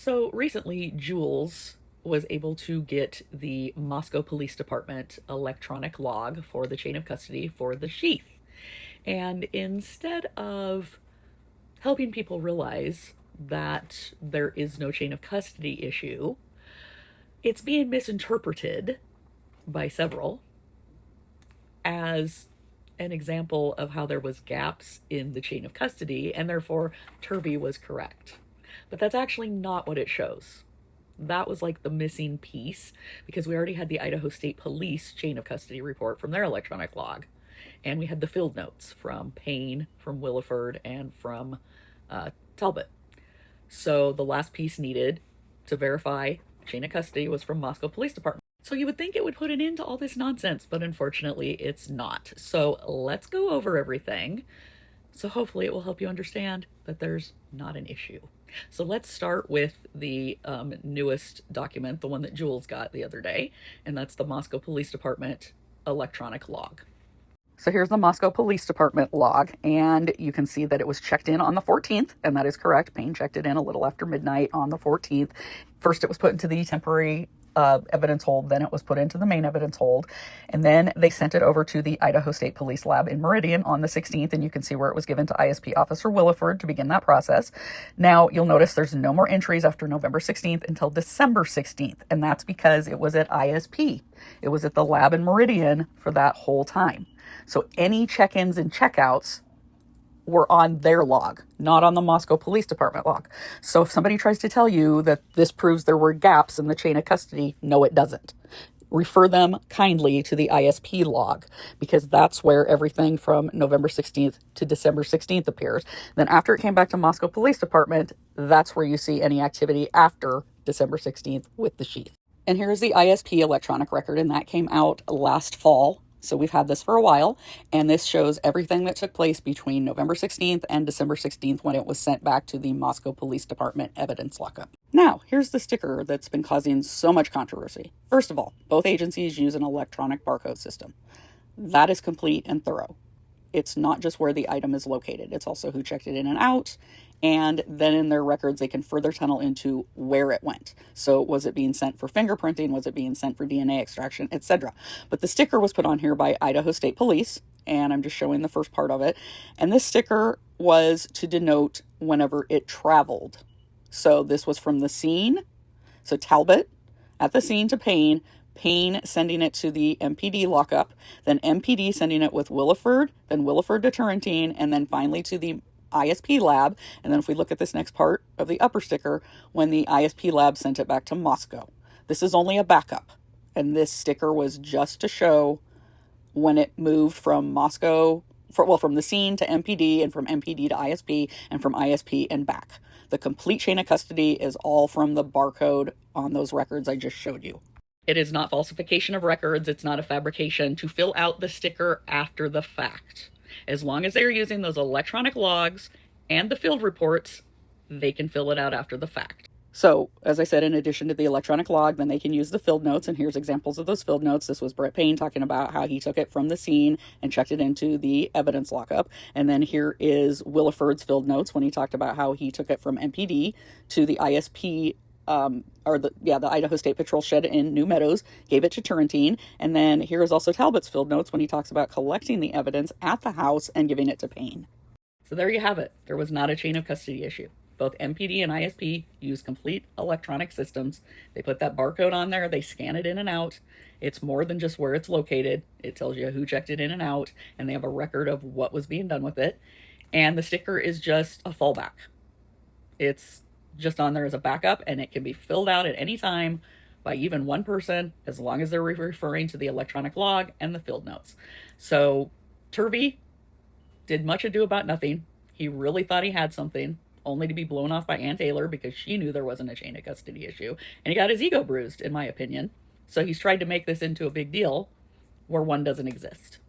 So recently, Jules was able to get the Moscow Police Department electronic log for the chain of custody for the sheath. And instead of helping people realize that there is no chain of custody issue, it's being misinterpreted by several as an example of how there was gaps in the chain of custody, and therefore Turvey was correct. But that's actually not what it shows. That was like the missing piece, because we already had the Idaho State Police chain of custody report from their electronic log, and we had the field notes from Payne, from Williford, and from Talbot. So the last piece needed to verify chain of custody was from Moscow Police Department. So you would think it would put an end to all this nonsense, but unfortunately it's not. So let's go over everything. So hopefully it will help you understand that there's not an issue. So let's start with the newest document, the one that Jules got the other day, and that's the Moscow Police Department electronic log. So here's the Moscow Police Department log, and you can see that it was checked in on the 14th, and that is correct. Payne checked it in a little after midnight on the 14th. First, it was put into the temporary evidence hold, then it was put into the main evidence hold, and then they sent it over to the Idaho State Police Lab in Meridian on the 16th, and you can see where it was given to ISP Officer Williford to begin that process. Now, you'll notice there's no more entries after November 16th until December 16th, and that's because it was at ISP. It was at the lab in Meridian for that whole time. So any check-ins and checkouts were on their log, not on the Moscow Police Department log. So if somebody tries to tell you that this proves there were gaps in the chain of custody, no, it doesn't. Refer them kindly to the ISP log, because that's where everything from November 16th to December 16th appears. Then after it came back to Moscow Police Department, that's where you see any activity after December 16th with the sheath. And here's the ISP electronic record, and that came out last fall. So we've had this for a while, and this shows everything that took place between November 16th and December 16th when it was sent back to the Moscow Police Department evidence lockup. Now, here's the sticker that's been causing so much controversy. First of all, both agencies use an electronic barcode system. That is complete and thorough. It's not just where the item is located. It's also who checked it in and out. And then in their records, they can further tunnel into where it went. So was it being sent for fingerprinting? Was it being sent for DNA extraction, etc.? But the sticker was put on here by Idaho State Police, and I'm just showing the first part of it. And this sticker was to denote whenever it traveled. So this was from the scene. So Talbot at the scene to Payne, Payne sending it to the MPD lockup, then MPD sending it with Williford, then Williford to Turrentine, and then finally to the ISP lab. And then if we look at this next part of the upper sticker, when the ISP lab sent it back to Moscow. This is only a backup, and this sticker was just to show when it moved from Moscow, from the scene to MPD, and from MPD to ISP, and from ISP and back. The complete chain of custody is all from the barcode on those records I just showed you. It is not falsification of records. It's not a fabrication to fill out the sticker after the fact. As long as they're using those electronic logs and the field reports, they can fill it out after the fact. So, as I said, in addition to the electronic log, then they can use the field notes, and here's examples of those field notes. This was Brett Payne talking about how he took it from the scene and checked it into the evidence lockup. And then here is Williford's field notes when he talked about how he took it from MPD to the ISP, the Idaho State Patrol shed in New Meadows, gave it to Turrentine. And then here is also Talbot's field notes when he talks about collecting the evidence at the house and giving it to Payne. So there you have it. There was not a chain of custody issue. Both MPD and ISP use complete electronic systems. They put that barcode on there. They scan it in and out. It's more than just where it's located. It tells you who checked it in and out, and they have a record of what was being done with it. And the sticker is just a fallback. It's just on there as a backup, and it can be filled out at any time by even one person, as long as they're referring to the electronic log and the field notes. So Turvey did much ado about nothing. He really thought he had something, only to be blown off by Ann Taylor because she knew there wasn't a chain of custody issue, and he got his ego bruised, in my opinion. So he's tried to make this into a big deal where one doesn't exist.